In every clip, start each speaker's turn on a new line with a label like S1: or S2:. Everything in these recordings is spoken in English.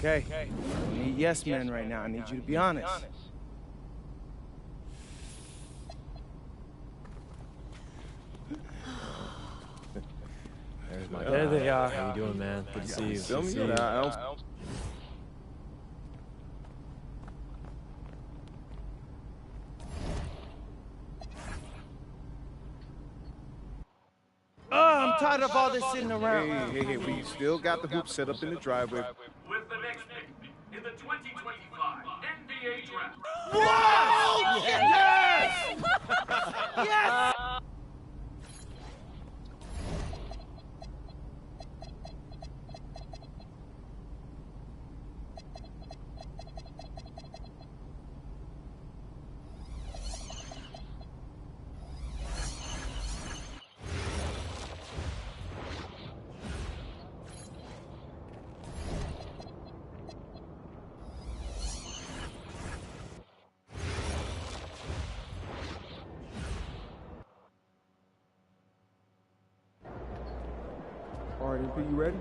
S1: Okay. I don't need yes men right now. I need you to be honest.
S2: There they are. How you doing, man? Good to see you.
S1: Feel me? I'm tired of all this sitting around.
S3: Hey, we still got the hoop set up in the driveway.
S4: With the next pick in the 2025 NBA Draft.
S1: Whoa! Yes! Yes!
S3: All right, MP, you ready?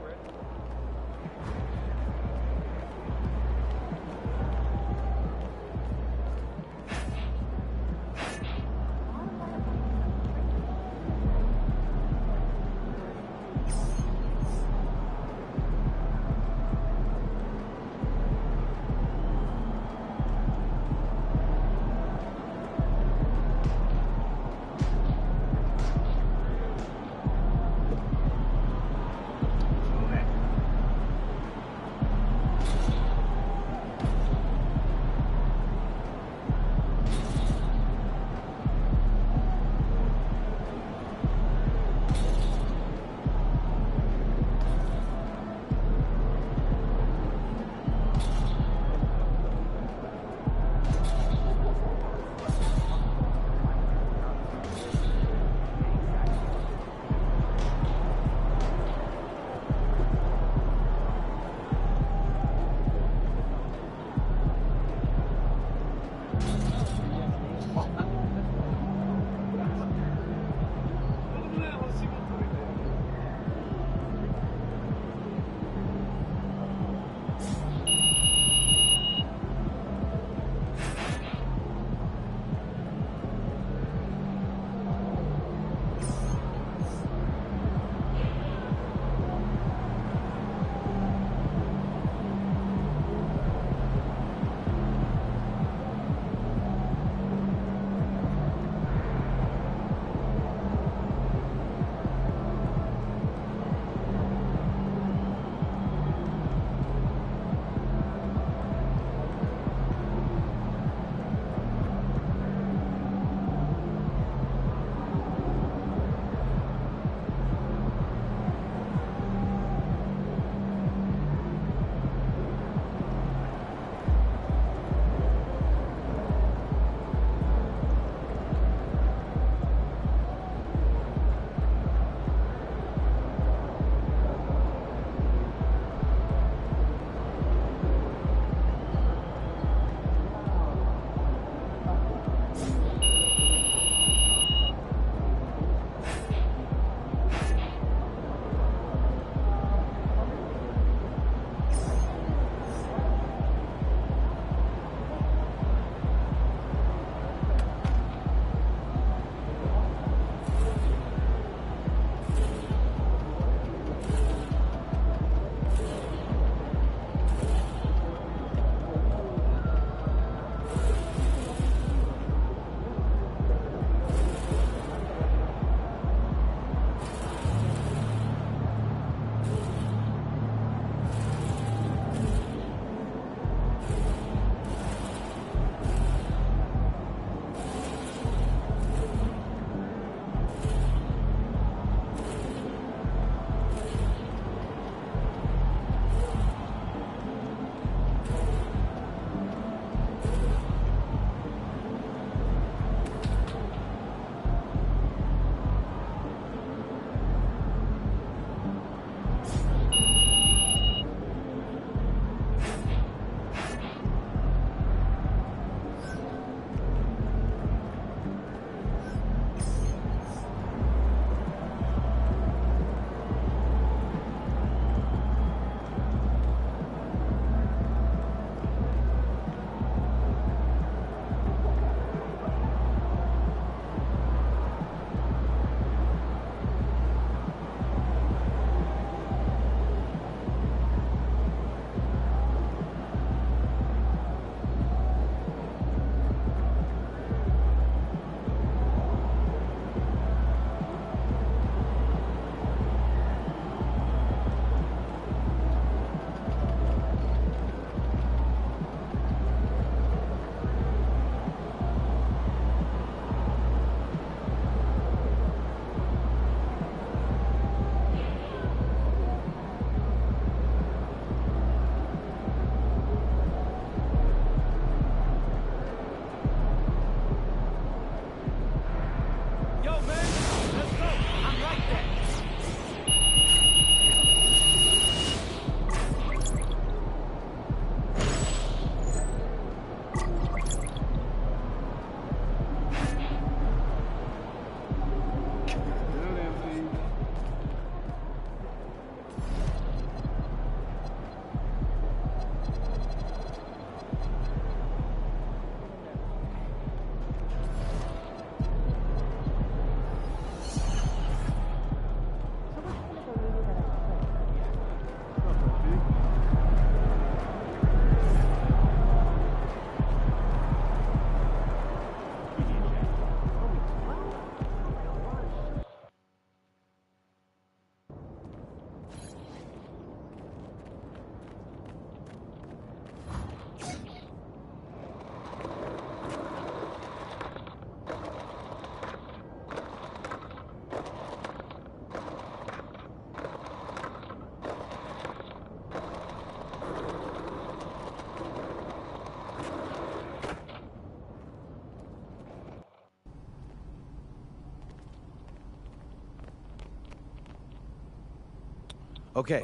S1: Okay,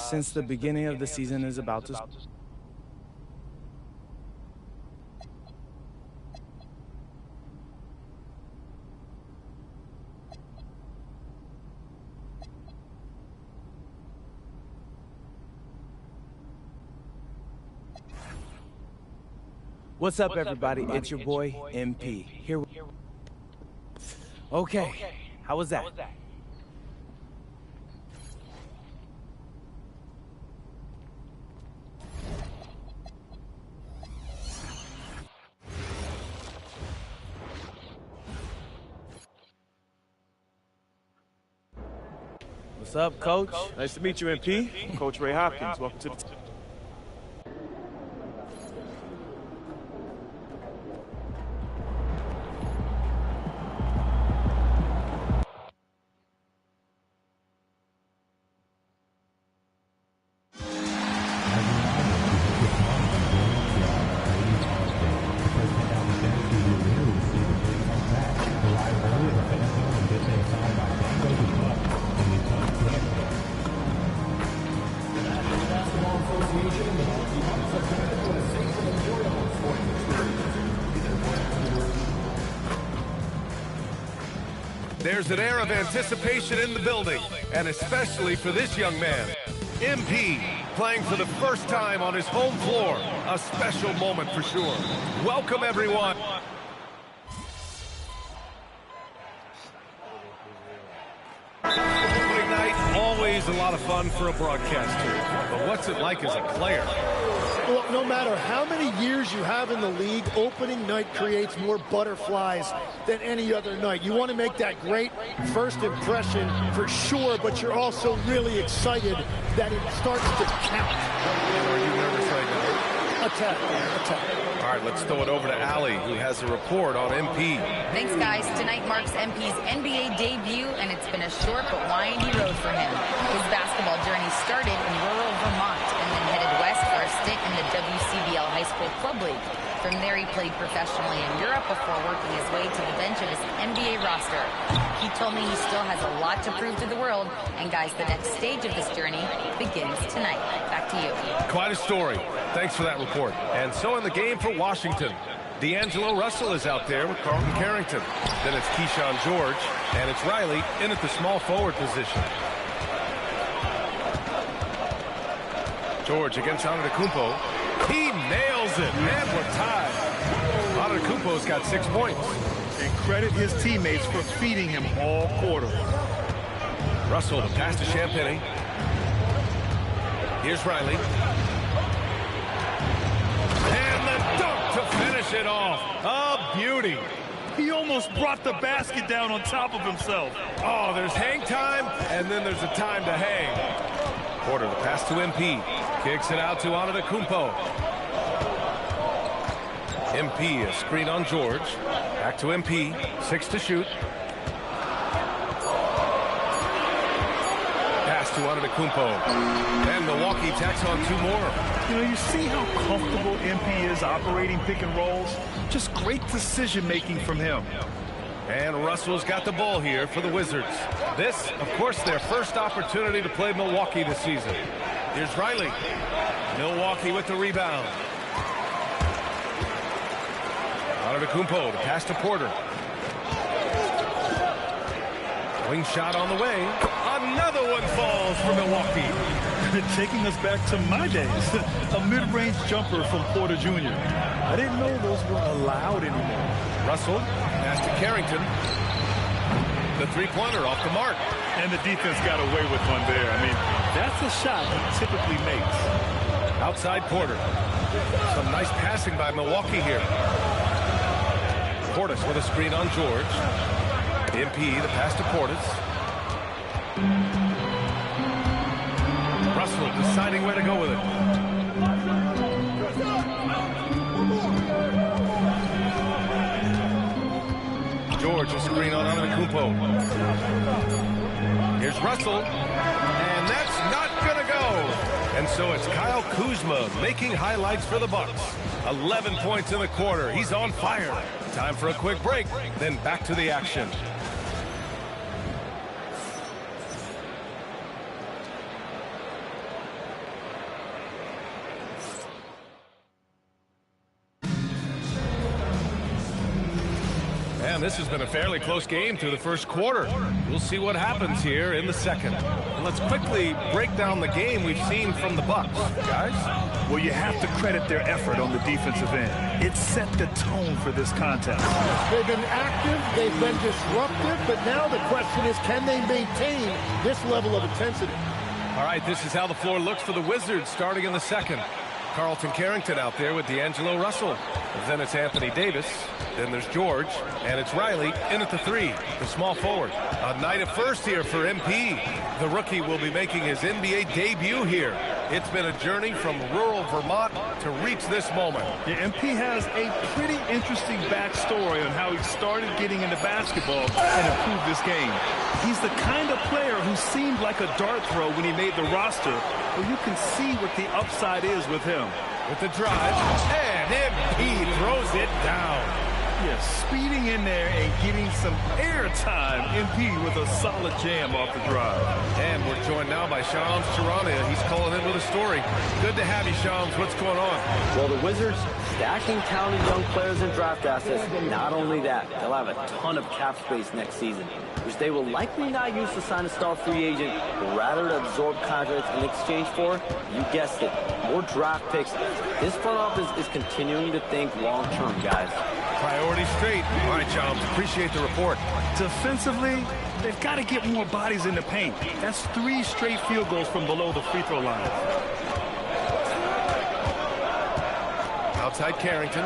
S1: since the beginning of the season is about to... What's up, everybody? It's your boy, MP. Here we... Okay, how was that? What's up, Coach?
S2: Nice to meet you, MP. Coach Ray Hopkins. Welcome to the team.
S5: There's an air of anticipation in the building, and especially for this young man. MP, playing for the first time on his home floor. A special moment for sure. Welcome, everyone. Opening night, always a lot of fun for a broadcaster. But what's it like as a player?
S6: Well, no matter how many years you have in the league, opening night creates more butterflies than any other night. You want to make that great first impression for sure, but you're also really excited that it starts to count.
S5: Are you nervous right now?
S6: Attack.
S5: All right, let's throw it over to Allie, who has a report on MP.
S7: Thanks, guys. Tonight marks MP's NBA debut, and it's been a short but windy road for him. His basketball journey started in rural Vermont and then headed west for a stint in the WCBL High School Club League. From there, he played professionally in Europe before working his way to the bench of his NBA roster. He told me he still has a lot to prove to the world, and guys, the next stage of this journey begins tonight. Back to you.
S5: Quite a story. Thanks for that report. And so in the game for Washington, D'Angelo Russell is out there with Carlton Carrington. Then it's Keyshawn George, and it's Riley in at the small forward position. George against Antetokounmpo. He nails it, and we're tied. Antetokounmpo's got 6 points.
S8: And credit his teammates for feeding him all quarter.
S5: Russell, the pass to Champagny. Here's Riley. And the dunk to finish it off. A beauty.
S8: He almost brought the basket down on top of himself.
S5: Oh, there's hang time, and then there's a time to hang. Porter, the pass to MP. Kicks it out to Antetokounmpo. MP, a screen on George. Back to MP. 6 to shoot. Pass to Antetokounmpo. And Milwaukee tacks on 2 more.
S8: You know, you see how comfortable MP is operating pick and rolls? Just great decision-making from him.
S5: And Russell's got the ball here for the Wizards. This, of course, their first opportunity to play Milwaukee this season. Here's Riley. Milwaukee with the rebound. Antetokounmpo to pass to Porter. Wing shot on the way. Another one falls for Milwaukee.
S8: Taking us back to my days. A mid-range jumper from Porter Jr. I didn't know those weren't allowed anymore.
S5: Russell, pass to Carrington. The three-pointer off the mark.
S8: And the defense got away with one there. I mean, that's a shot he typically makes.
S5: Outside Porter. Some nice passing by Milwaukee here. Portis with a screen on George. MP, the pass to Portis. Russell deciding where to go with it. George will screen on Antetokounmpo. Here's Russell, and that's not gonna go. And so it's Kyle Kuzma making highlights for the Bucks. 11 points in the quarter. He's on fire. Time for a quick break, then back to the action. And this has been a fairly close game through the first quarter. We'll see what happens here in the second. And let's quickly break down the game we've seen from the Bucks. Guys?
S8: Well, you have to credit their effort on the defensive end. It set the tone for this contest.
S6: They've been active, they've been disruptive, but now the question is, can they maintain this level of intensity?
S5: All right, this is how the floor looks for the Wizards starting in the second. Carlton Carrington out there with D'Angelo Russell. Then it's Anthony Davis. Then there's George. And it's Riley in at the 3, the small forward. A night of first here for MP. The rookie will be making his NBA debut here. It's been a journey from rural Vermont to reach this moment.
S8: Yeah, MP has a pretty interesting backstory on how he started getting into basketball and improved this game. He's the kind of player who seemed like a dart throw when he made the roster, but you can see what the upside is with him.
S5: With the drive, and MP throws it down.
S8: Yeah, speeding in there and getting some air time. MP with a solid jam off the drive.
S5: And we're joined now by Shams Charania. He's calling in with a story. Good to have you, Shams. What's going on?
S9: Well, the Wizards stacking talented young players and draft assets. Not only that, they'll have a ton of cap space next season, which they will likely not use to sign a star free agent, but rather to absorb contracts in exchange for, you guessed it, more draft picks. This front office is continuing to think long-term, guys.
S5: Priority straight. All right, Shams. Appreciate the report.
S8: Defensively, they've got to get more bodies in the paint. That's 3 straight field goals from below the free throw line.
S5: Outside Carrington.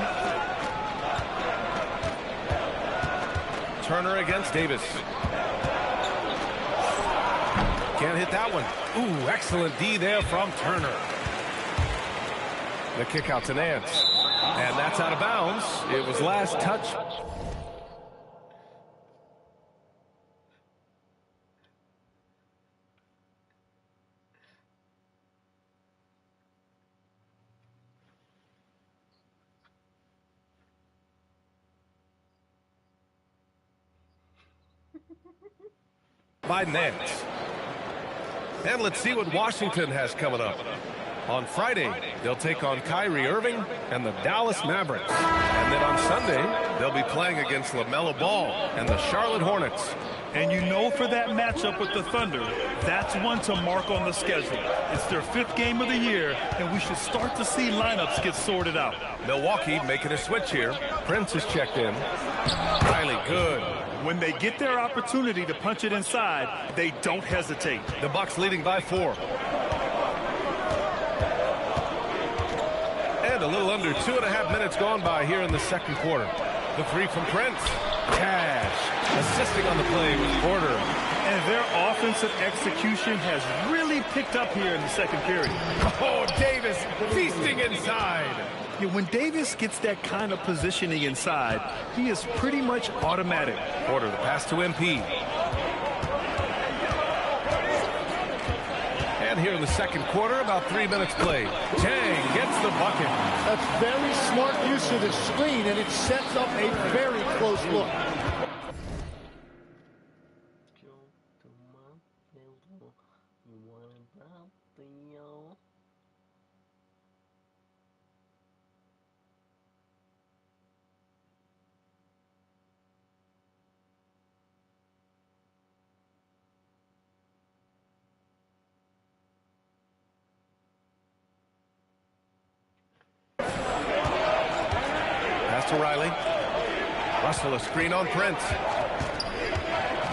S5: Turner against Davis. Can't hit that one. Ooh, excellent D there from Turner. The kick out to Nance. And that's out of bounds. It was last touch. By Nance. And let's see what Washington has coming up. On Friday, they'll take on Kyrie Irving and the Dallas Mavericks. And then on Sunday, they'll be playing against LaMelo Ball and the Charlotte Hornets.
S8: And you know, for that matchup with the Thunder, that's one to mark on the schedule. It's their 5th game of the year, and we should start to see lineups get sorted out.
S5: Milwaukee making a switch here. Prince is checked in. Riley, good.
S8: When they get their opportunity to punch it inside, they don't hesitate.
S5: The Bucks leading by 4. And a little under 2.5 minutes gone by here in the second quarter. The 3 from Prince. Cash. Assisting on the play with Porter.
S8: And their offensive execution has really picked up here in the second period.
S5: Oh, Davis feasting inside.
S8: Yeah, when Davis gets that kind of positioning inside, he is pretty much automatic.
S5: Porter, the pass to MP. And here in the second quarter, about 3 minutes played. Chang gets the bucket.
S6: That's very smart use of the screen, and it sets up a very close look.
S5: To Riley. Russell, a screen on Prince.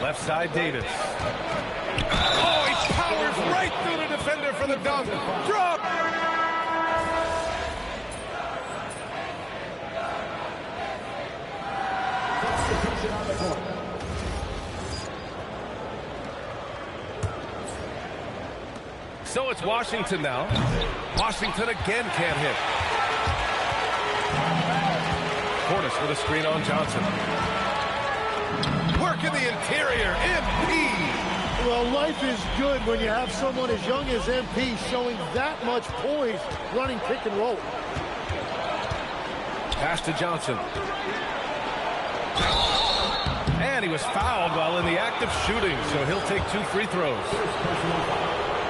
S5: Left side, Davis. Oh, he powers right through the defender for the dunk. Drop! So it's Washington now. Washington again can't hit. Portis with a screen on Johnson. Work in the interior, MP.
S6: Well, life is good when you have someone as young as MP showing that much poise running pick and roll.
S5: Pass to Johnson. And he was fouled while in the act of shooting, so he'll take 2 free throws.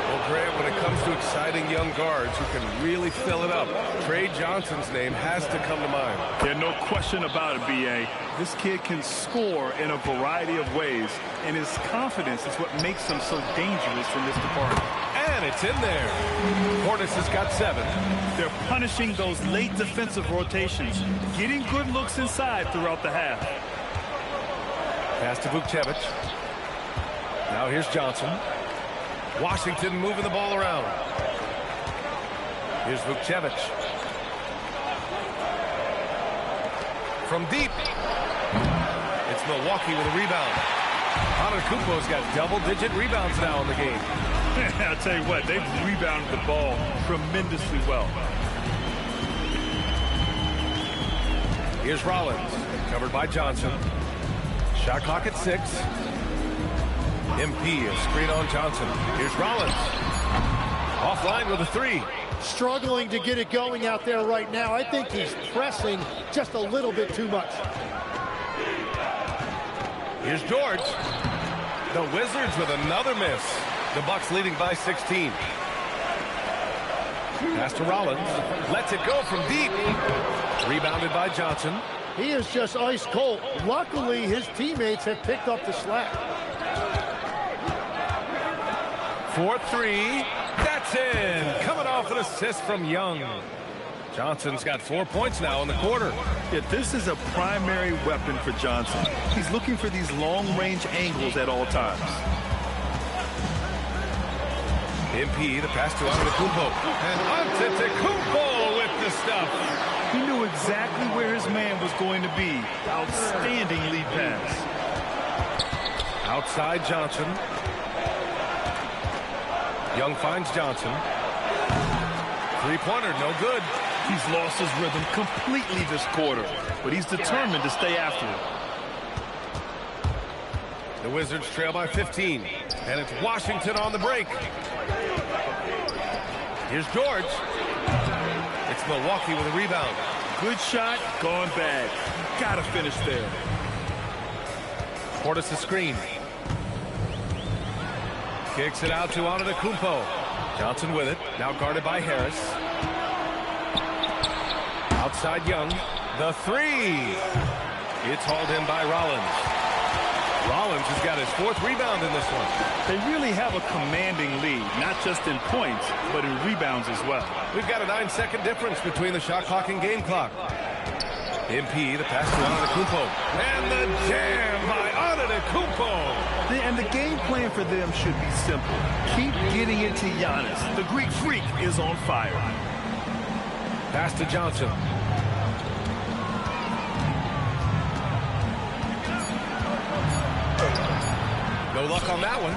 S5: We'll Grant, when it comes to exciting young guards who can really fill it up, Trey Johnson's name has to come to mind.
S8: Yeah, no question about it, B.A. This kid can score in a variety of ways, and his confidence is what makes him so dangerous in this department.
S5: And it's in there. Portis has got 7.
S8: They're punishing those late defensive rotations, getting good looks inside throughout the half.
S5: Pass to Vukcevic. Now here's Johnson. Washington moving the ball around. Here's Vukcevic. From deep. It's Milwaukee with a rebound. Antetokounmpo's got double-digit rebounds now in the game.
S8: I'll tell you what, they've rebounded the ball tremendously well.
S5: Here's Rollins, covered by Johnson. Shot clock at 6. MP, a screen on Johnson. Here's Rollins. Offline with a 3.
S6: Struggling to get it going out there right now. I think he's pressing just a little bit too much.
S5: Here's George. The Wizards with another miss. The Bucks leading by 16. Pass to Rollins. Lets it go from deep. Rebounded by Johnson.
S6: He is just ice cold. Luckily, his teammates have picked up the slack.
S5: 4-3. That's in. Coming off an assist from Young. Johnson's got 4 points now in the quarter.
S8: Yeah, this is a primary weapon for Johnson. He's looking for these long-range angles at all times.
S5: MP, the pass to Antetokounmpo. And Antetokounmpo with the stuff.
S8: He knew exactly where his man was going to be. Outstanding lead pass.
S5: Outside Johnson. Young finds Johnson. Three-pointer, no good.
S8: He's lost his rhythm completely this quarter, but he's determined to stay after it.
S5: The Wizards trail by 15, and it's Washington on the break. Here's George. It's Milwaukee with a rebound.
S8: Good shot, gone bad. Gotta finish there.
S5: Portis a screen. Kicks it out to Antetokounmpo. Johnson with it, now guarded by Harris. Outside Young, the 3. It's hauled in by Rollins. Rollins has got his 4th rebound in this one.
S8: They really have a commanding lead, not just in points, but in rebounds as well.
S5: We've got a 9-second difference between the shot clock and game clock. MP, the pass to Antetokounmpo. And the jam by Antetokounmpo.
S8: And the game plan for them should be simple. Keep getting it to Giannis. The Greek freak is on fire.
S5: Pass to Johnson. No luck on that one.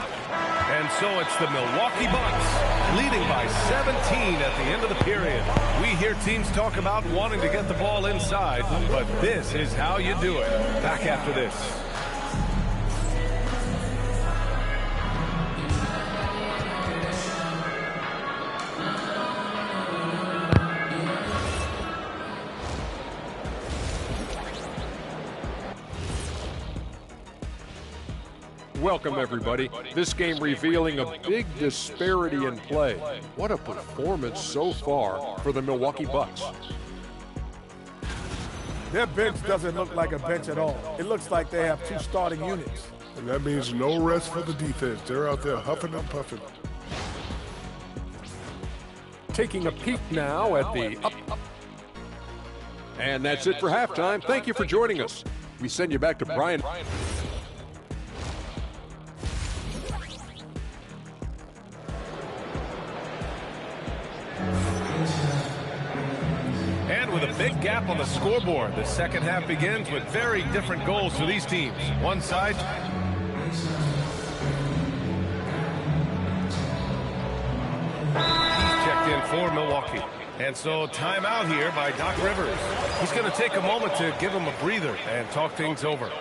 S5: And so it's the Milwaukee Bucks leading by 17 at the end of the period. We hear teams talk about wanting to get the ball inside, but this is how you do it. Back after this.
S10: Welcome, everybody. This game revealing a big disparity in play. What a performance so far for the Milwaukee Bucks.
S3: Their bench doesn't look like a bench at all. It looks like they have 2 starting units.
S11: And that means no rest for the defense. They're out there huffing and puffing.
S10: Taking a peek now at the up. And that's it for halftime. Thank you for joining us. We send you back to Brian.
S5: And with a big gap on the scoreboard, the second half begins with very different goals for these teams. One side. Checked in for Milwaukee. And so timeout here by Doc Rivers. He's going to take a moment to give him a breather and talk things over.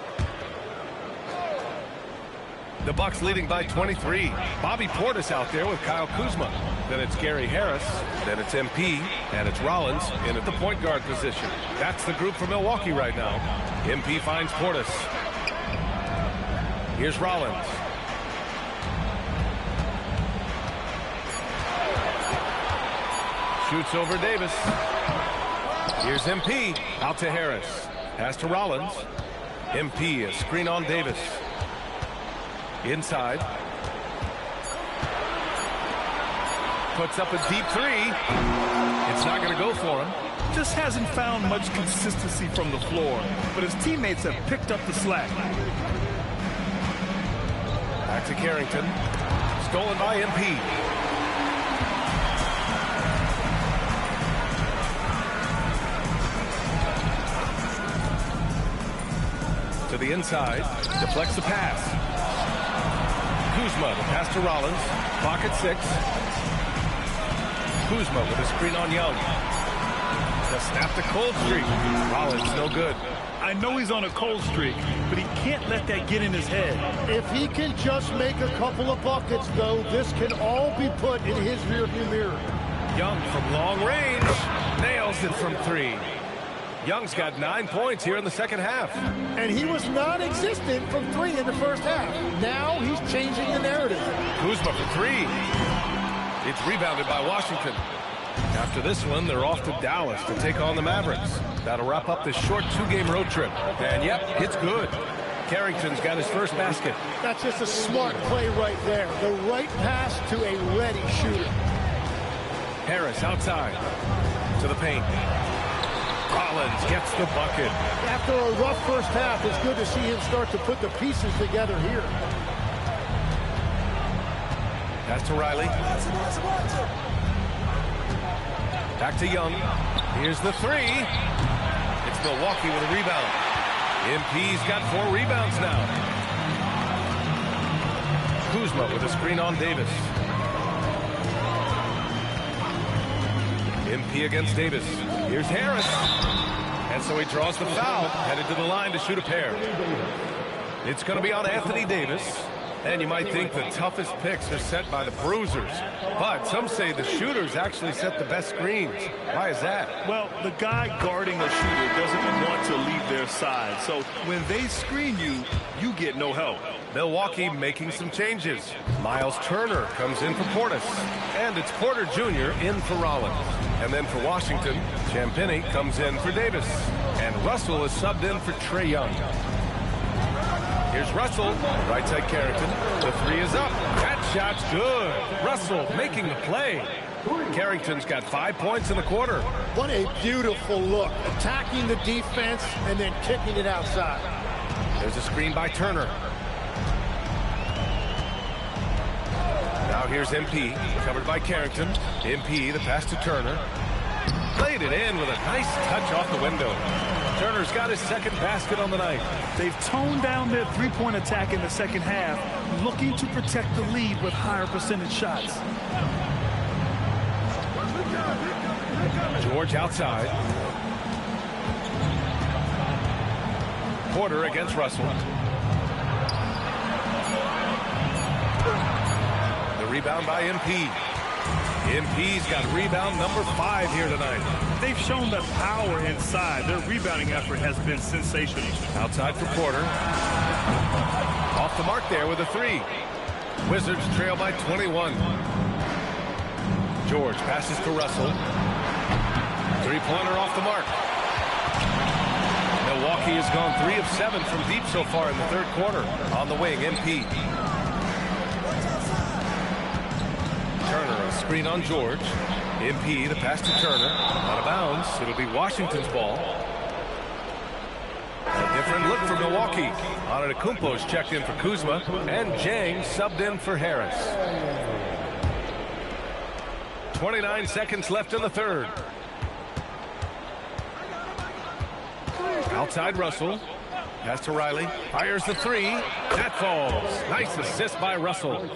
S5: The Bucks leading by 23. Bobby Portis out there with Kyle Kuzma. Then it's Gary Harris. Then it's MP. And it's Rollins in at the point guard position. That's the group for Milwaukee right now. MP finds Portis. Here's Rollins. Shoots over Davis. Here's MP. Out to Harris. Pass to Rollins. MP, a screen on Davis. Inside. Puts up a deep three. It's not going to go for him.
S8: Just hasn't found much consistency from the floor, but his teammates have picked up the slack.
S5: Back to Carrington. Stolen by MP. To the inside. Deflects the pass. Kuzma, the pass to Rollins. Clock at 6. Kuzma with a screen on Young. Just snapped the cold streak. Rollins, no good.
S8: I know he's on a cold streak, but he can't let that get in his head.
S6: If he can just make a couple of buckets, though, this can all be put in his rearview mirror.
S5: Young from long range. Nails it from 3. Young's got 9 points here in the second half.
S6: And he was non-existent from 3 in the first half. Now he's changing the narrative.
S5: Kuzma for 3. It's rebounded by Washington. After this one, they're off to Dallas to take on the Mavericks. That'll wrap up this short 2-game road trip. And yep, it's good. Carrington's got his first basket.
S6: That's just a smart play right there. The right pass to a ready shooter.
S5: Harris outside to the paint. Rollins gets the bucket.
S6: After a rough first half, it's good to see him start to put the pieces together here.
S5: Pass to Riley. Back to Young. Here's the 3. It's Milwaukee with a rebound. MP's got 4 rebounds now. Kuzma with a screen on Davis. MP against Davis. Here's Harris. And so he draws the foul, headed to the line to shoot a pair. It's going to be on Anthony Davis. And you might think the toughest picks are set by the bruisers. But some say the shooters actually set the best screens. Why is that?
S8: Well, the guy guarding a shooter doesn't want to leave their side. So when they screen you, you get no help.
S5: Milwaukee making some changes. Miles Turner comes in for Portis. And it's Porter Jr. in for Rollins. And then for Washington, Champagnie comes in for Davis. And Russell is subbed in for Trae Young. Here's Russell, right side Carrington. The 3 is up. That shot's good. Russell making the play. Carrington's got 5 points in the quarter.
S6: What a beautiful look. Attacking the defense and then kicking it outside.
S5: There's a screen by Turner. Now here's MP, covered by Carrington. MP, the pass to Turner. Played it in with a nice touch off the window. Turner's got his second basket on the night.
S8: They've toned down their three-point attack in the second half, looking to protect the lead with higher percentage shots.
S5: George outside. Porter against Russell. The rebound by MP. MP's got rebound number 5 here tonight.
S8: They've shown the power inside. Their rebounding effort has been sensational.
S5: Outside for Porter. Off the mark there with a 3. Wizards trail by 21. George passes to Russell. 3-pointer off the mark. Milwaukee has gone 3 of 7 from deep so far in the third quarter. On the wing, MP. Turner, a screen on George. MP, the pass to Turner. Out of bounds. It'll be Washington's ball. A different look for Milwaukee. Antetokounmpo's checked in for Kuzma. And Jang subbed in for Harris. 29 seconds left in the third. Outside Russell. Pass to Riley. Fires the 3. That falls. Nice assist by Russell.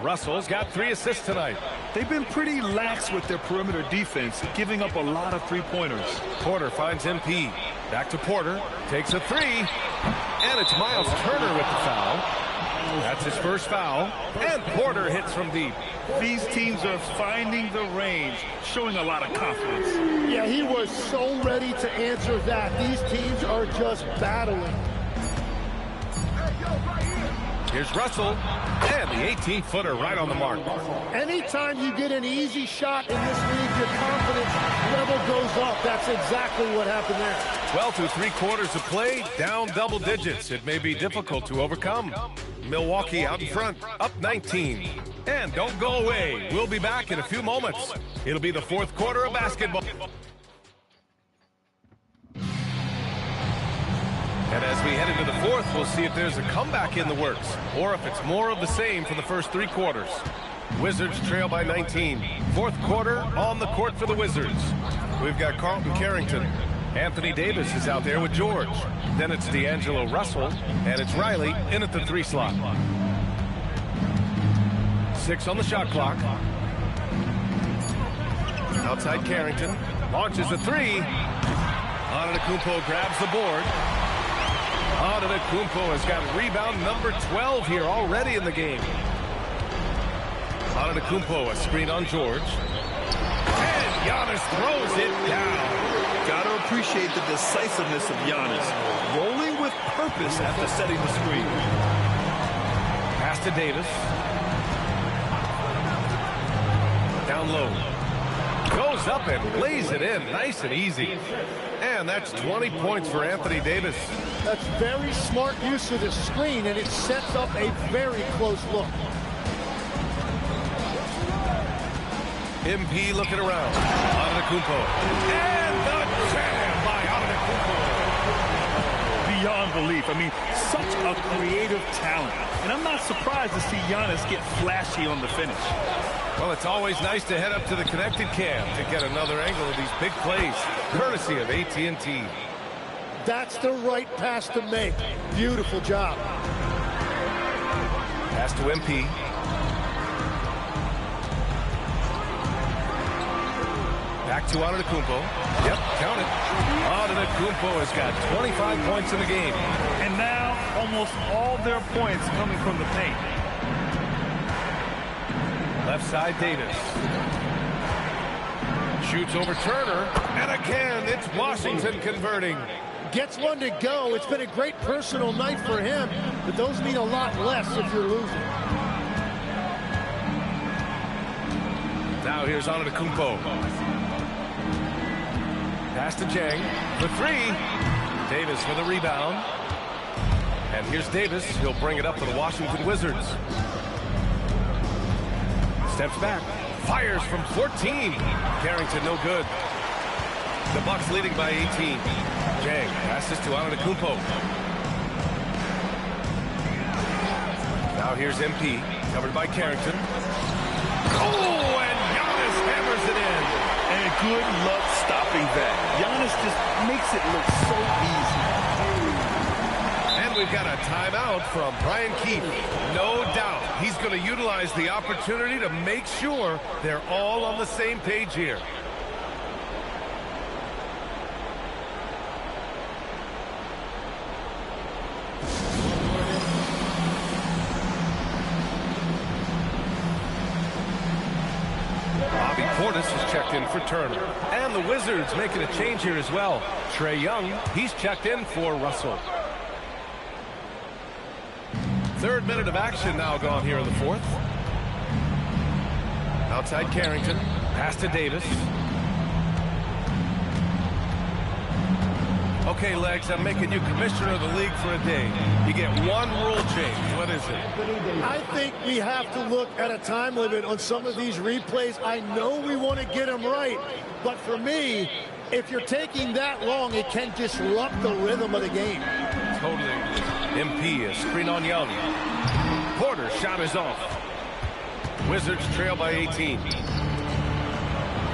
S5: Russell's got 3 assists tonight.
S8: They've been pretty lax with their perimeter defense, giving up a lot of three-pointers.
S5: Porter finds MP. Back to Porter. Takes a 3. And it's Miles Turner with the foul. That's his first foul. And Porter hits from deep.
S8: These teams are finding the range, showing a lot of confidence.
S6: Yeah, he was so ready to answer that. These teams are just battling.
S5: Here's Russell, and the 18-footer right on the mark.
S6: Anytime you get an easy shot in this league, your confidence level goes up. That's exactly what happened there.
S5: 12 through 3/4 of play, down double digits. It may be difficult to overcome. Milwaukee out in front, up 19. And don't go away. We'll be back in a few moments. It'll be the 4th quarter of basketball. And as we head into the 4th, we'll see if there's a comeback in the works or if it's more of the same for the first 3 quarters. Wizards trail by 19. 4th quarter on the court for the Wizards. We've got Carlton Carrington. Anthony Davis is out there with George. Then it's D'Angelo Russell, and it's Riley in at the 3 slot. 6 on the shot clock. Outside Carrington. Launches a 3. Antetokounmpo grabs the board. Antetokounmpo has got rebound number 12 here already in the game. Antetokounmpo, a screen on George. And Giannis throws it down.
S8: Gotta appreciate the decisiveness of Giannis. Rolling with purpose after setting the screen.
S5: Pass to Davis. Down low. Goes up and lays it in. Nice and easy. And that's 20 points for Anthony Davis.
S6: That's very smart use of the screen, and it sets up a very close look.
S5: MP looking around. Antetokounmpo. And the jam by Antetokounmpo.
S8: Beyond belief. I mean, such a creative talent. And I'm not surprised to see Giannis get flashy on the finish.
S5: Well, it's always nice to head up to the connected cam to get another angle of these big plays, courtesy of AT&T.
S6: That's the right pass to make. Beautiful job.
S5: Pass to MP. Back to Antetokounmpo. Yep, count it. Antetokounmpo has got 25 points in the game.
S8: And now, almost all their points coming from the paint.
S5: Left side, Davis. Shoots over Turner. And again, it's Washington converting.
S6: Gets one to go. It's been a great personal night for him, but those mean a lot less if you're losing.
S5: Now here's Antetokounmpo. Pass to Jang for 3. Davis for the rebound. And here's Davis. He'll bring it up for the Washington Wizards. Steps back. Fires from 14. Carrington no good. The Bucks leading by 18. Jang passes to Antetokounmpo. Now here's MP. Covered by Carrington. Oh, and Giannis hammers it in.
S8: And good luck stopping that. Giannis just makes it look so easy.
S5: And we've got a timeout from Brian Keefe. No doubt he's going to utilize the opportunity to make sure they're all on the same page here. Portis has checked in for Turner. And the Wizards making a change here as well. Trae Young, he's checked in for Russell. 3rd minute of action now gone here in the 4th. Outside Carrington. Pass to Davis. Okay, Legs, I'm making you commissioner of the league for a day. You get one rule change. What is it?
S6: I think we have to look at a time limit on some of these replays. I know we want to get them right, but for me, if you're taking that long, it can disrupt the rhythm of the game.
S5: Totally. MP, a screen on Young. Porter's shot is off. Wizards trail by 18.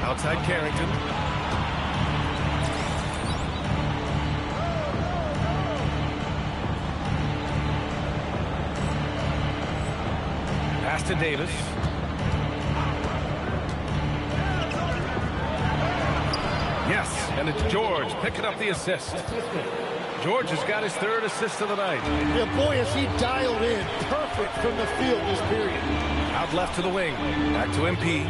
S5: Outside Carrington. Pass to Davis. Yes, and it's George picking up the assist. George has got his 3rd assist of the night.
S6: Yeah, boy, is he dialed in. Perfect from the field this period.
S5: Out left to the wing. Back to MP.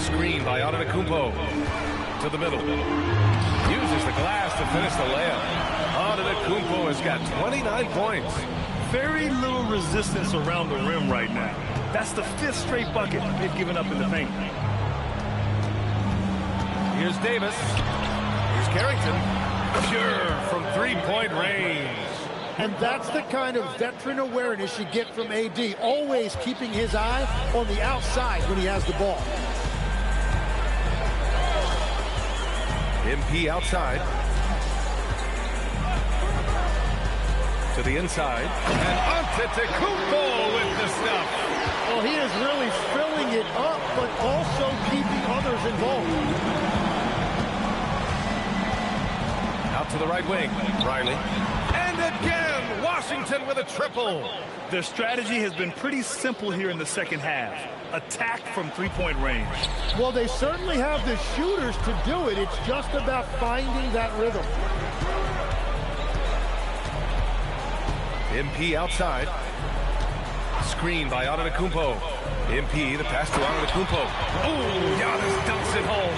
S5: Screen by Antetokounmpo. To the middle. Uses the glass to finish the layup. Antetokounmpo has got 29 points.
S8: Very little resistance around the rim right now. That's the 5th straight bucket they've given up in the paint.
S5: Here's Davis. Here's Carrington. Pure from three-point range.
S6: And that's the kind of veteran awareness you get from AD, always keeping his eye on the outside when he has the ball.
S5: MP outside. To the inside. And Antetokounmpo with the stuff.
S6: Well, he is really filling it up, but also keeping others involved.
S5: Out to the right wing. Riley. And again, Washington with a triple.
S8: Their strategy has been pretty simple here in the second half. Attack from three-point range.
S6: Well, they certainly have the shooters to do it. It's just about finding that rhythm.
S5: MP outside. Screen by Antetokounmpo. MP, the pass to Antetokounmpo. Oh, Giannis dunks it home.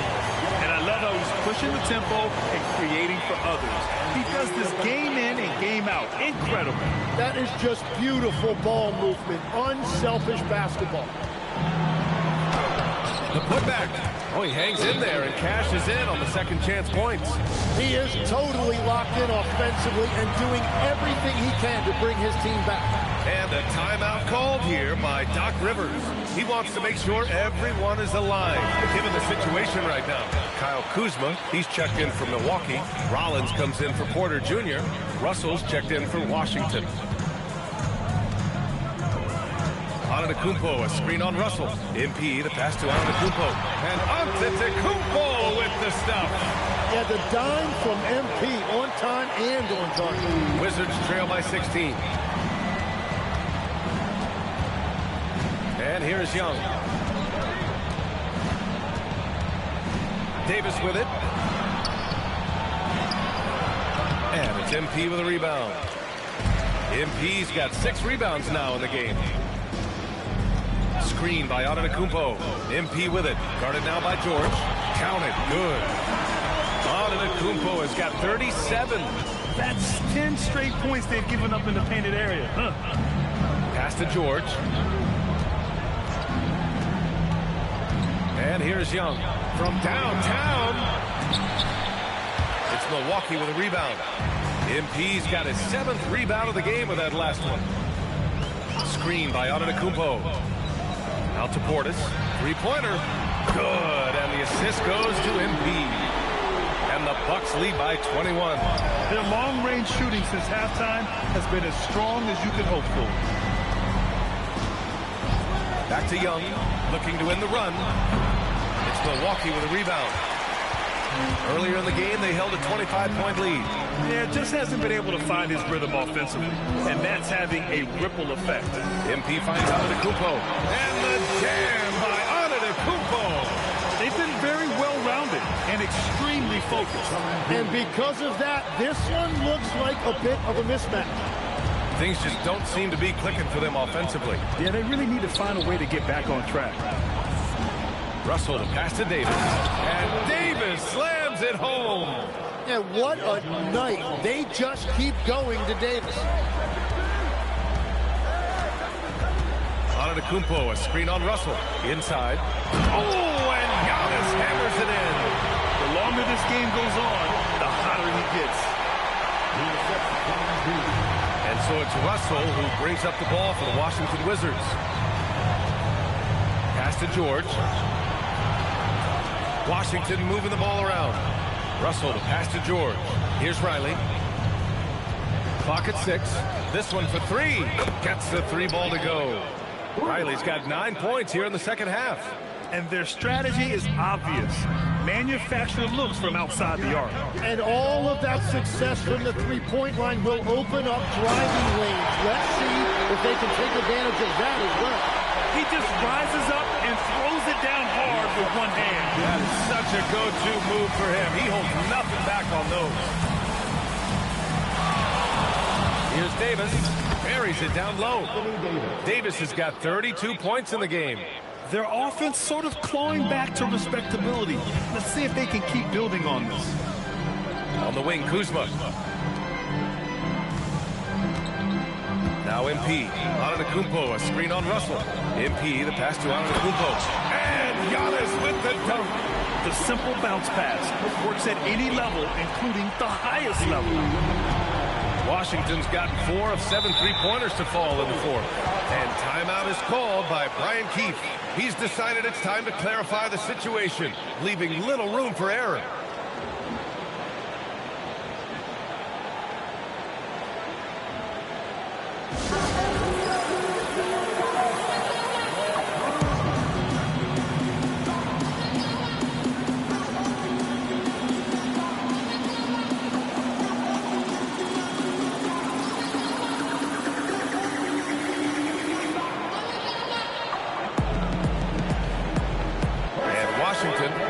S8: And I love how he's pushing the tempo and creating for others. He does this game in and game out. Incredible.
S6: That is just beautiful ball movement. Unselfish basketball.
S5: The putback. Oh, he hangs in there and cashes in on the second chance points.
S6: He is totally locked in offensively and doing everything he can to bring his team back.
S5: And a timeout called here by Doc Rivers. He wants to make sure everyone is alive, given the situation right now. Kyle Kuzma, he's checked in for Milwaukee. Rollins comes in for Porter Jr. Russell's checked in for Washington. Antetokounmpo, a screen on Russell. MP, the pass to Antetokounmpo. And Antetokounmpo with the stuff.
S6: Yeah, the dime from MP on time and on target.
S5: Wizards trail by 16. And here's Young. Davis with it. And it's MP with a rebound. MP's got 6 rebounds now in the game. Screen by Antetokounmpo. MP with it. Guarded now by George. Counted. Good. Antetokounmpo has got 37.
S8: That's 10 straight points they've given up in the painted area.
S5: Pass to George. And here's Young from downtown. It's Milwaukee with a rebound. MP's got his 7th rebound of the game with that last one. Screen by Antetokounmpo. Out to Portis. Three-pointer. Good. And the assist goes to MP. And the Bucks lead by 21.
S8: Their long-range shooting since halftime has been as strong as you could hope for.
S5: Back to Young. Looking to win the run. It's Milwaukee with a rebound. Earlier in the game, they held a 25-point lead.
S8: Yeah, just hasn't been able to find his rhythm offensively, and that's having a ripple effect.
S5: MP finds Antetokounmpo. And the jam by Antetokounmpo.
S8: They've been very well-rounded and extremely focused.
S6: And because of that, this one looks like a bit of a mismatch.
S5: Things just don't seem to be clicking for them offensively.
S8: Yeah, they really need to find a way to get back on track.
S5: Russell to pass to Davis. And Davis slams it home.
S6: Yeah, what a night. They just keep going to Davis.
S5: Antetokounmpo, a screen on Russell. Inside. Oh, and Giannis hammers it in.
S8: The longer this game goes on, the hotter he gets.
S5: And so it's Russell who brings up the ball for the Washington Wizards. Pass to George. Washington moving the ball around. Russell to pass to George. Here's Riley. Clock at 6. This one for 3. Gets the 3 ball to go. Riley's got 9 points here in the second half.
S8: And their strategy is obvious. Manufacture looks from outside the arc.
S6: And all of that success from the three-point line will open up driving lanes. Let's see if they can take advantage of that as well.
S8: He just rises up and throws it down hard with one hand.
S5: That is such a go-to move for him. He holds nothing back on those. Here's Davis. Buries it down low. Davis has got 32 points in the game.
S8: Their offense sort of clawing back to respectability. Let's see if they can keep building on this.
S5: On the wing, Kuzma. Now MP. Antetokounmpo, a screen on Russell. MP, the pass to Antetokounmpo. And Giannis with the dunk.
S8: The simple bounce pass works at any level, including the highest level.
S5: Washington's gotten 4 of 7 three-pointers to fall in the fourth. And timeout is called by Brian Keefe. He's decided it's time to clarify the situation, leaving little room for error.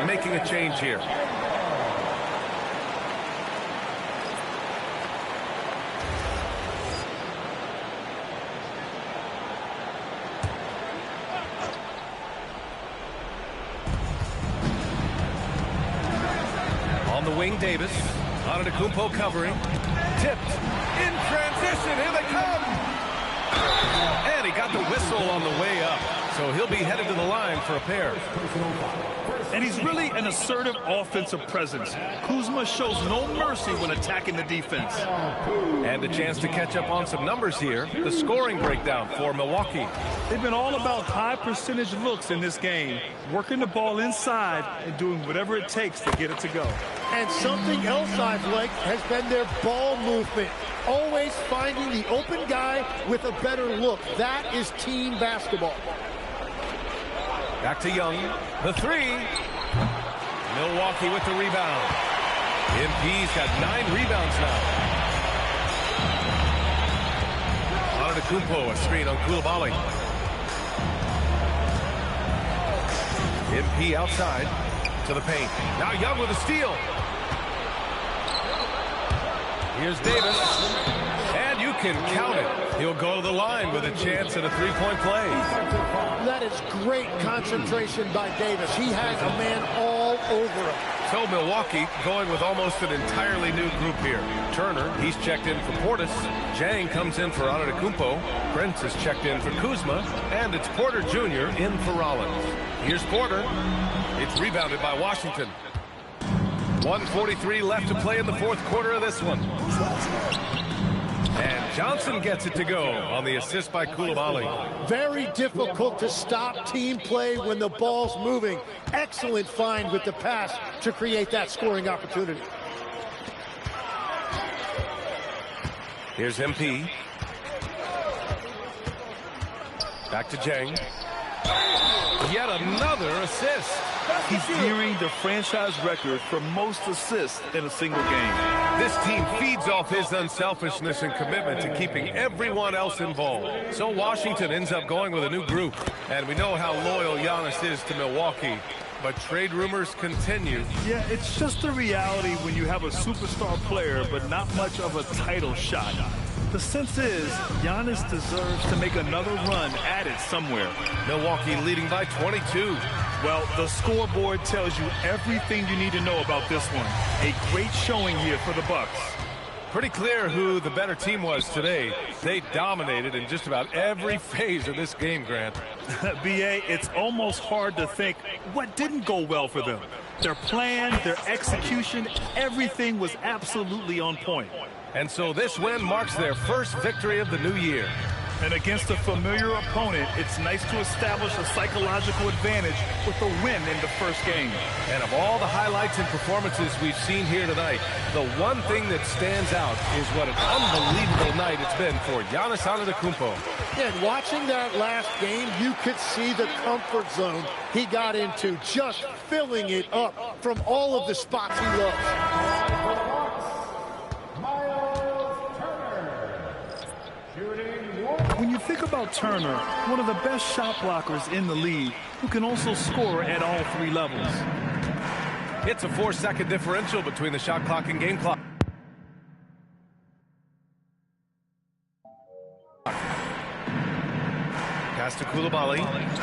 S5: Making a change here. On the wing, Davis. Antetokounmpo covering. Tipped. In transition. Here they come. And he got the whistle on the way up. So he'll be headed to the line for a pair.
S8: And he's really an assertive offensive presence. Kuzma shows no mercy when attacking the defense.
S5: And a chance to catch up on some numbers here. The scoring breakdown for Milwaukee.
S8: They've been all about high percentage looks in this game, working the ball inside and doing whatever it takes to get it to go.
S6: And something else I've liked has been their ball movement. Always finding the open guy with a better look. That is team basketball.
S5: Back to Young, the three. Milwaukee with the rebound. MP's got 9 rebounds now. Antetokounmpo, a screen on Coulibaly. MP outside to the paint. Now Young with a steal. Here's Davis. And you can count it. He'll go to the line with a chance at a three-point play.
S6: That is great concentration by Davis. He has a man all over him.
S5: So Milwaukee going with almost an entirely new group here. Turner, he's checked in for Portis. Jang comes in for Antetokounmpo. Prince is checked in for Kuzma. And it's Porter Jr. in for Rollins. Here's Porter. It's rebounded by Washington. 1:43 left to play in the fourth quarter of this one. And Johnson gets it to go on the assist by Coulibaly.
S6: Very difficult to stop team play when the ball's moving. Excellent find with the pass to create that scoring opportunity.
S5: Here's MP. Back to Jang. Yet another assist.
S8: He's nearing the franchise record for most assists in a single game.
S5: This team feeds off his unselfishness and commitment to keeping everyone else involved. So Washington ends up going with a new group. And we know how loyal Giannis is to Milwaukee. But trade rumors continue.
S8: Yeah, it's just the reality when you have a superstar player, but not much of a title shot. The sense is Giannis deserves to make another run at it somewhere.
S5: Milwaukee leading by 22.
S8: Well, the scoreboard tells you everything you need to know about this one. A great showing here for the Bucks.
S5: Pretty clear who the better team was today. They dominated in just about every phase of this game, Grant.
S8: B.A., it's almost hard to think what didn't go well for them. Their plan, their execution, everything was absolutely on point.
S5: And so this win marks their first victory of the new year.
S8: And against a familiar opponent, it's nice to establish a psychological advantage with a win in the first game.
S5: And of all the highlights and performances we've seen here tonight, the one thing that stands out is what an unbelievable night it's been for Giannis Antetokounmpo.
S6: Yeah, and watching that last game, you could see the comfort zone he got into, just filling it up from all of the spots he loves.
S8: When you think about Turner, one of the best shot blockers in the league, who can also score at all 3 levels.
S5: It's a 4-second differential between the shot clock and game clock. Pass to Coulibaly.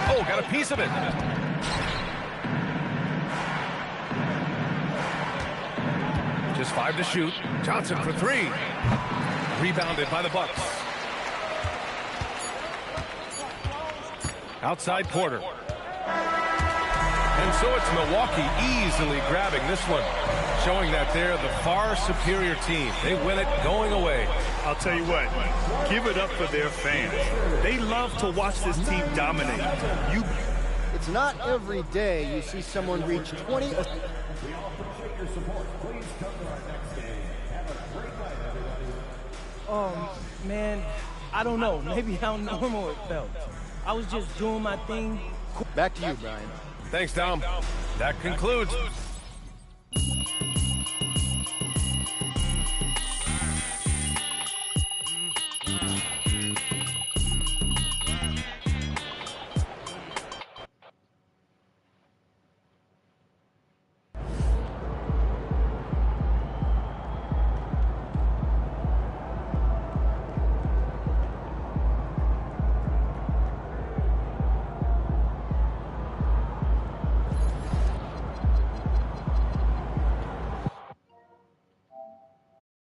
S5: Oh, got a piece of it. Just 5 to shoot. Johnson for 3. Rebounded by the Bucks. Outside Porter. And so it's Milwaukee easily grabbing this one, showing that they're the far superior team. They win it going away.
S8: I'll tell you what, give it up for their fans. They love to watch this team dominate.
S12: It's not every day you see someone reach 20.
S1: Man, I don't know. Maybe how normal it felt. I was just doing my thing.
S12: Back to you, Brian.
S5: Thanks, Dom. That concludes